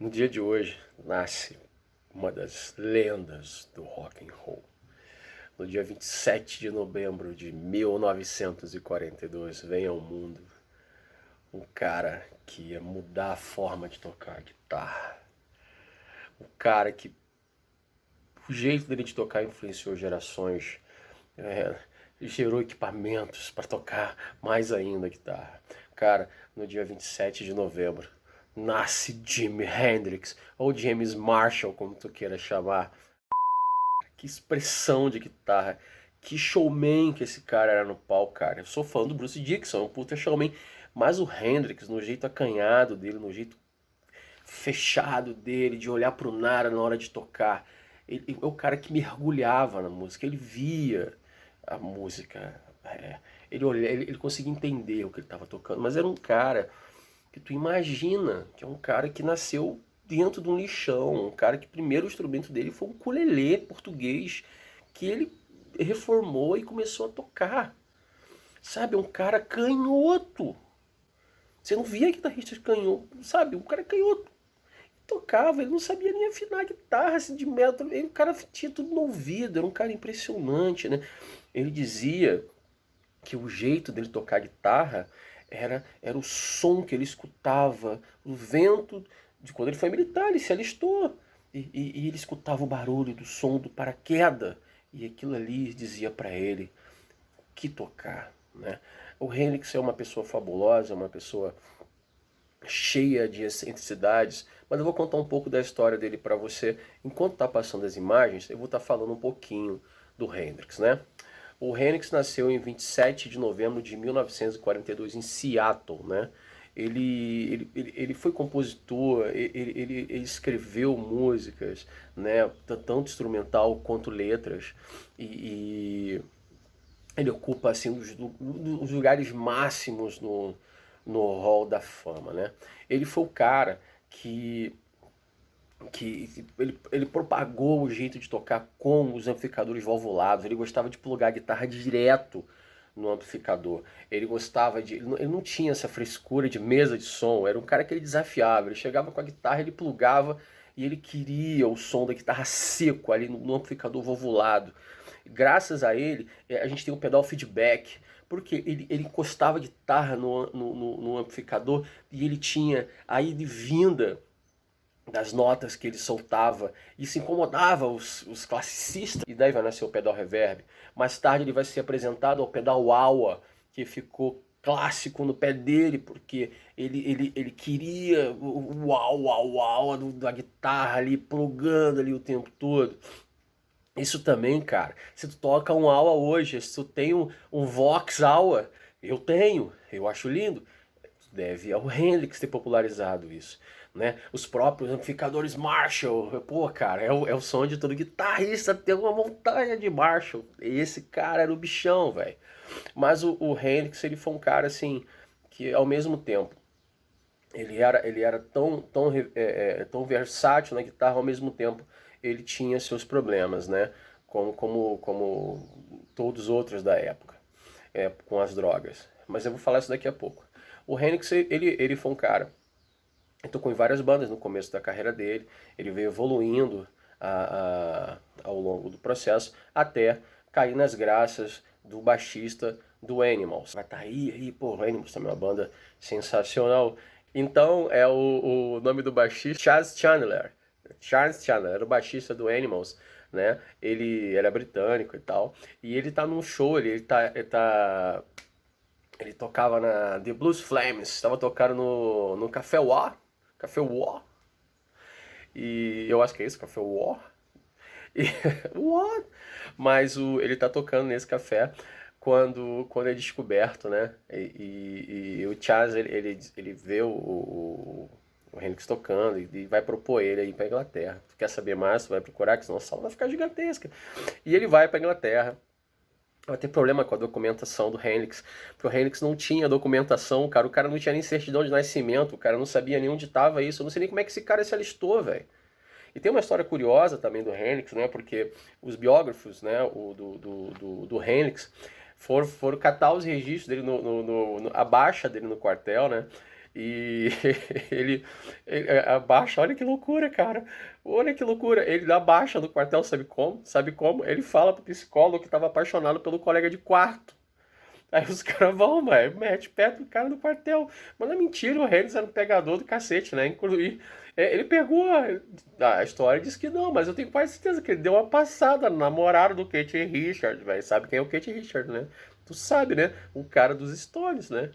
No dia de hoje nasce uma das lendas do rock and roll. No dia 27 de novembro de 1942 vem ao mundo um cara que ia mudar a forma de tocar a guitarra. Um cara que o jeito dele de tocar influenciou gerações, é, gerou equipamentos para tocar mais ainda a guitarra. Cara, no dia 27 de novembro nasce Jimi Hendrix, ou James Marshall, como tu queira chamar. Que expressão de guitarra, que showman que esse cara era no palco, cara. Eu sou fã do Bruce Dickinson, um puta showman, mas o Hendrix, no jeito acanhado dele, no jeito fechado dele, de olhar pro nada na hora de tocar, ele é o cara que mergulhava na música, ele via a música, ele conseguia entender o que ele estava tocando, mas era um cara que tu imagina que é um cara que nasceu dentro de um lixão, um cara que o primeiro instrumento dele foi um ukulele português que ele reformou e começou a tocar. Sabe, é um cara canhoto. Você não via guitarrista canhoto, sabe? Um cara canhoto. Tocava, ele não sabia nem afinar a guitarra assim, de metro. Ele, o cara tinha tudo no ouvido, era um cara impressionante, né? Ele dizia que o jeito dele tocar guitarra era o som que ele escutava, o vento de quando ele foi militar, ele se alistou. E ele escutava o barulho do som do paraquedas. E aquilo ali dizia para ele o que tocar. Né? O Hendrix é uma pessoa fabulosa, uma pessoa cheia de excentricidades, mas eu vou contar um pouco da história dele para você. Enquanto tá passando as imagens, eu vou estar falando um pouquinho do Hendrix, né? O Hendrix nasceu em 27 de novembro de 1942 em Seattle, né? Ele foi compositor, ele escreveu músicas, né, tanto instrumental quanto letras, e ele ocupa assim os lugares máximos no hall da fama, né? Ele foi o cara que ele propagou o jeito de tocar com os amplificadores valvulados. Ele gostava de plugar a guitarra direto no amplificador. Ele gostava de. Ele não tinha essa frescura de mesa de som. Era um cara que ele desafiava. Ele chegava com a guitarra, ele plugava e ele queria o som da guitarra seco ali no amplificador valvulado. Graças a ele, a gente tem um pedal feedback. Porque ele encostava a guitarra no amplificador e ele tinha a ida e vinda das notas que ele soltava. Isso incomodava os classicistas. E daí vai nascer o pedal reverb. Mais tarde ele vai ser apresentado ao pedal wah, que ficou clássico no pé dele, porque ele queria o wah da guitarra ali, plugando ali o tempo todo. Isso também, cara, se tu toca um aula hoje, se tu tem um Vox aula, eu acho lindo, deve ao Hendrix ter popularizado isso, né? Os próprios amplificadores Marshall, pô, cara, é o som de todo guitarrista ter uma montanha de Marshall. Esse cara era o bichão, velho. Mas o Hendrix, ele foi um cara assim que ao mesmo tempo ele era tão versátil na guitarra, ao mesmo tempo ele tinha seus problemas, né? Como todos os outros da época, com as drogas. Mas eu vou falar isso daqui a pouco. O Hendrix, ele foi um cara que tocou em várias bandas no começo da carreira dele, ele veio evoluindo ao longo do processo, até cair nas graças do baixista do Animals. Vai estar aí, pô, o Animals também é uma banda sensacional. Então, o nome do baixista, Chas Chandler. Charles Chandler, era o baixista do Animals, né? Ele era britânico e tal. E ele tá num show, ele tocava na The Blues Flames, estava tocando no Café War. Café War. E eu acho que é isso, Café War. E, what? Mas ele tá tocando nesse café quando é descoberto, né? E o Chaz, ele vê o Hendrix tocando e vai propor ele aí pra Inglaterra. Tu quer saber mais? Tu vai procurar, que senão a sala vai ficar gigantesca. E ele vai pra Inglaterra. Vai ter problema com a documentação do Hendrix, porque o Hendrix não tinha documentação, cara. O cara não tinha nem certidão de nascimento, o cara não sabia nem onde estava isso. Eu não sei nem como é que esse cara se alistou, velho. E tem uma história curiosa também do Hendrix, né? Porque os biógrafos, né, do Hendrix, foram catar os registros dele, a baixa dele no quartel, né? E ele abaixa, olha que loucura, cara. Olha que loucura. Ele abaixa no quartel, sabe como? Sabe como? Ele fala pro psicólogo que estava apaixonado pelo colega de quarto. Aí os caras vão, mano, mete pé do cara no quartel. Mas não é mentira, o Reynolds era um pegador do cacete, né? Ele pegou a história, disse que não, mas eu tenho quase certeza que ele deu uma passada no namorado do Kate Richards, velho. Sabe quem é o Kate Richards, né? Tu sabe, né? O cara dos Stones, né?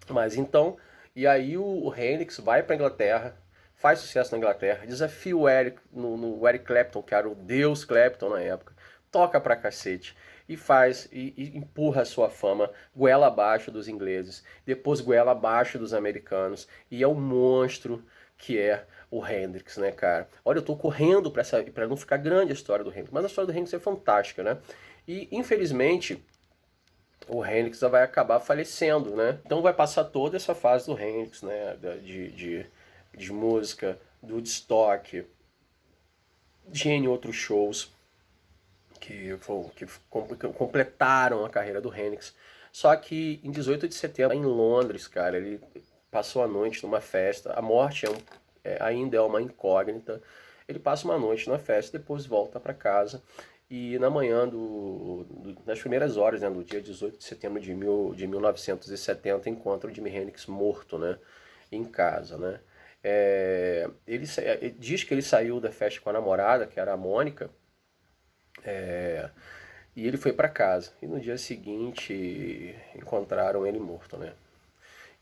Mas então, e aí o Hendrix vai pra Inglaterra, faz sucesso na Inglaterra, desafia o Eric no Eric Clapton, que era o deus Clapton na época, toca pra cacete e faz e empurra a sua fama goela abaixo dos ingleses, depois goela abaixo dos americanos, e é o monstro que é o Hendrix, né, cara? Olha, eu tô correndo para não ficar grande a história do Hendrix, mas a história do Hendrix é fantástica, né? E infelizmente o Hendrix vai acabar falecendo, né? Então vai passar toda essa fase do Hendrix, né? De música, do Woodstock, de N outros shows que completaram a carreira do Hendrix. Só que em 18 de setembro, em Londres, cara, ele passou a noite numa festa. A morte ainda é uma incógnita. Ele passa uma noite na festa, depois volta para casa. E na manhã, nas primeiras horas, né, do dia 18 de setembro de 1970, encontra o Jimi Hendrix morto, né, em casa, né. Ele diz que ele saiu da festa com a namorada, que era a Mônica, e ele foi para casa. E no dia seguinte encontraram ele morto, né.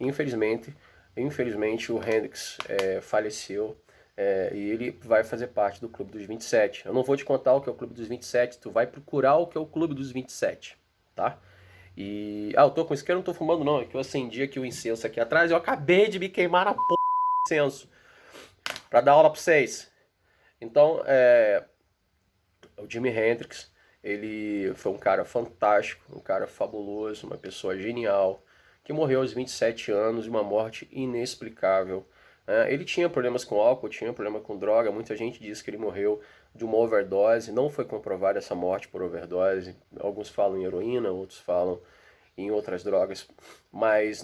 Infelizmente o Hendrix faleceu, e ele vai fazer parte do Clube dos 27. Eu não vou te contar o que é o Clube dos 27, tu vai procurar o que é o Clube dos 27, tá? Eu tô com isqueiro, não tô fumando não, é que eu acendi aqui o incenso aqui atrás e eu acabei de me queimar na porra do incenso pra dar aula pra vocês. Então, o Jimi Hendrix, ele foi um cara fantástico, um cara fabuloso, uma pessoa genial, que morreu aos 27 anos de uma morte inexplicável. Ele tinha problemas com álcool, tinha problema com droga, muita gente diz que ele morreu de uma overdose, não foi comprovada essa morte por overdose, alguns falam em heroína, outros falam em outras drogas, mas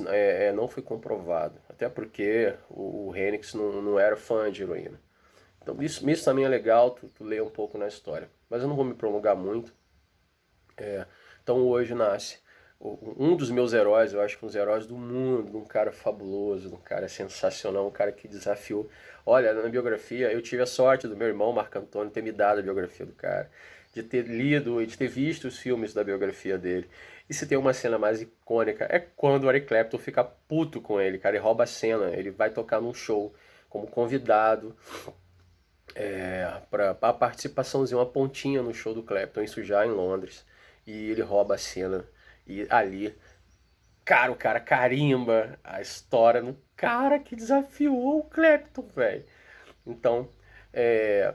não foi comprovado, até porque o Hendrix não era fã de heroína. Então isso também é legal, tu ler um pouco na história. Mas eu não vou me prolongar muito. Então hoje nasce um dos meus heróis, eu acho que um dos heróis do mundo, um cara fabuloso, um cara sensacional, um cara que desafiou. Olha, na biografia, eu tive a sorte do meu irmão Marco Antônio ter me dado a biografia do cara, de ter lido e de ter visto os filmes da biografia dele. E se tem uma cena mais icônica, é quando o Eric Clapton fica puto com ele, cara, ele rouba a cena, ele vai tocar num show como convidado, para a participaçãozinha, uma pontinha no show do Clapton, isso já em Londres, e ele rouba a cena, e ali, cara, o cara carimba a história no cara que desafiou o Clapton, velho. Então, é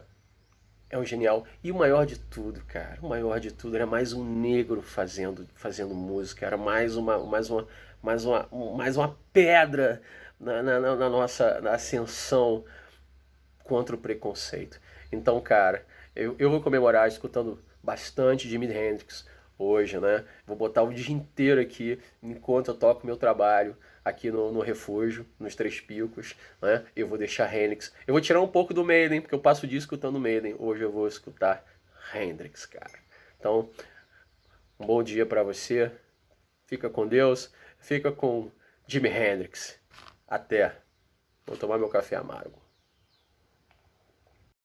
um genial. E o maior de tudo, cara, o maior de tudo era mais um negro fazendo música, era mais uma pedra na nossa ascensão contra o preconceito. Então, cara, eu vou comemorar escutando bastante Jimi Hendrix hoje, né? Vou botar o dia inteiro aqui enquanto eu toco meu trabalho aqui no refúgio, nos Três Picos, né? Eu vou deixar Hendrix. Eu vou tirar um pouco do Maiden, porque eu passo o dia escutando Maiden. Hoje eu vou escutar Hendrix, cara. Então, um bom dia para você. Fica com Deus. Fica com Jimi Hendrix. Até. Vou tomar meu café amargo.